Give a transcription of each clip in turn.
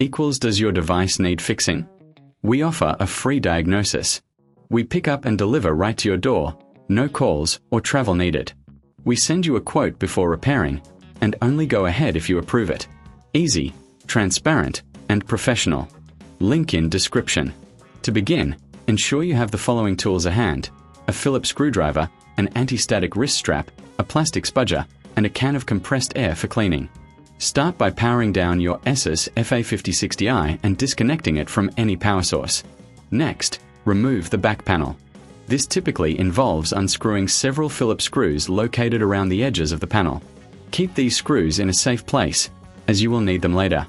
equals does your device need fixing? We offer a free diagnosis. We pick up and deliver right to your door, no calls or travel needed. We send you a quote before repairing, and only go ahead if you approve it. Easy, transparent, and professional. Link in description. To begin, ensure you have the following tools at hand: a Phillips screwdriver, an anti-static wrist strap, a plastic spudger, and a can of compressed air for cleaning. Start by powering down your Asus FA5060I and disconnecting it from any power source. Next, remove the back panel. This typically involves unscrewing several Phillips screws located around the edges of the panel. Keep these screws in a safe place, as you will need them later.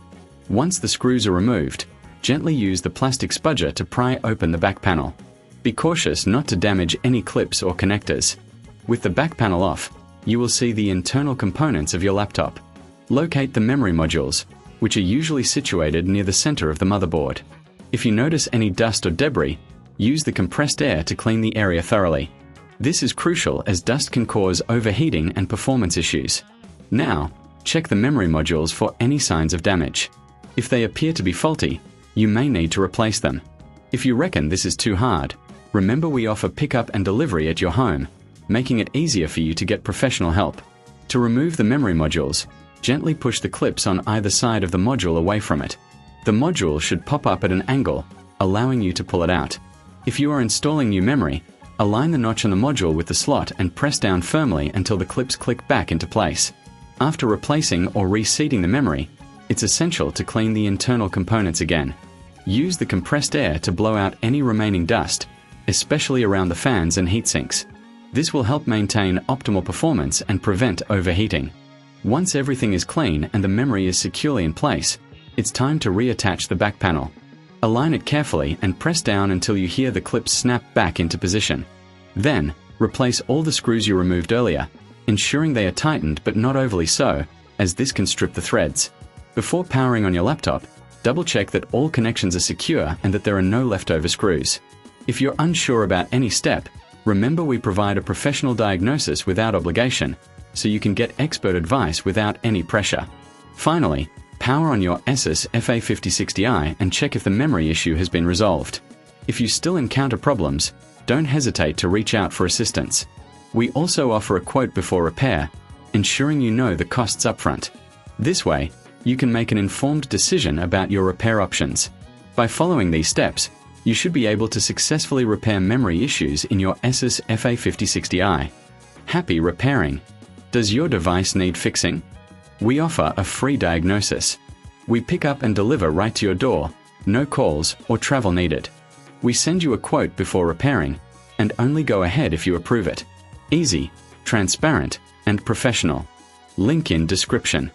Once the screws are removed, gently use the plastic spudger to pry open the back panel. Be cautious not to damage any clips or connectors. With the back panel off, you will see the internal components of your laptop. Locate the memory modules, which are usually situated near the center of the motherboard. If you notice any dust or debris, use the compressed air to clean the area thoroughly. This is crucial as dust can cause overheating and performance issues. Now, check the memory modules for any signs of damage. If they appear to be faulty, you may need to replace them. If you reckon this is too hard, remember we offer pickup and delivery at your home, making it easier for you to get professional help. To remove the memory modules, gently push the clips on either side of the module away from it. The module should pop up at an angle, allowing you to pull it out. If you are installing new memory, align the notch on the module with the slot and press down firmly until the clips click back into place. After replacing or reseating the memory, it's essential to clean the internal components again. Use the compressed air to blow out any remaining dust, especially around the fans and heatsinks. This will help maintain optimal performance and prevent overheating. Once everything is clean and the memory is securely in place, it's time to reattach the back panel. Align it carefully and press down until you hear the clips snap back into position. Then, replace all the screws you removed earlier, ensuring they are tightened but not overly so, as this can strip the threads. Before powering on your laptop, double-check that all connections are secure and that there are no leftover screws. If you're unsure about any step, remember we provide a professional diagnosis without obligation, so you can get expert advice without any pressure. Finally, power on your Asus FA5060I and check if the memory issue has been resolved. If you still encounter problems, don't hesitate to reach out for assistance. We also offer a quote before repair, ensuring you know the costs upfront. This way, you can make an informed decision about your repair options. By following these steps, you should be able to successfully repair memory issues in your Asus FA5060I. Happy repairing! Does your device need fixing? We offer a free diagnosis. We pick up and deliver right to your door, no calls or travel needed. We send you a quote before repairing, and only go ahead if you approve it. Easy, transparent, and professional. Link in description.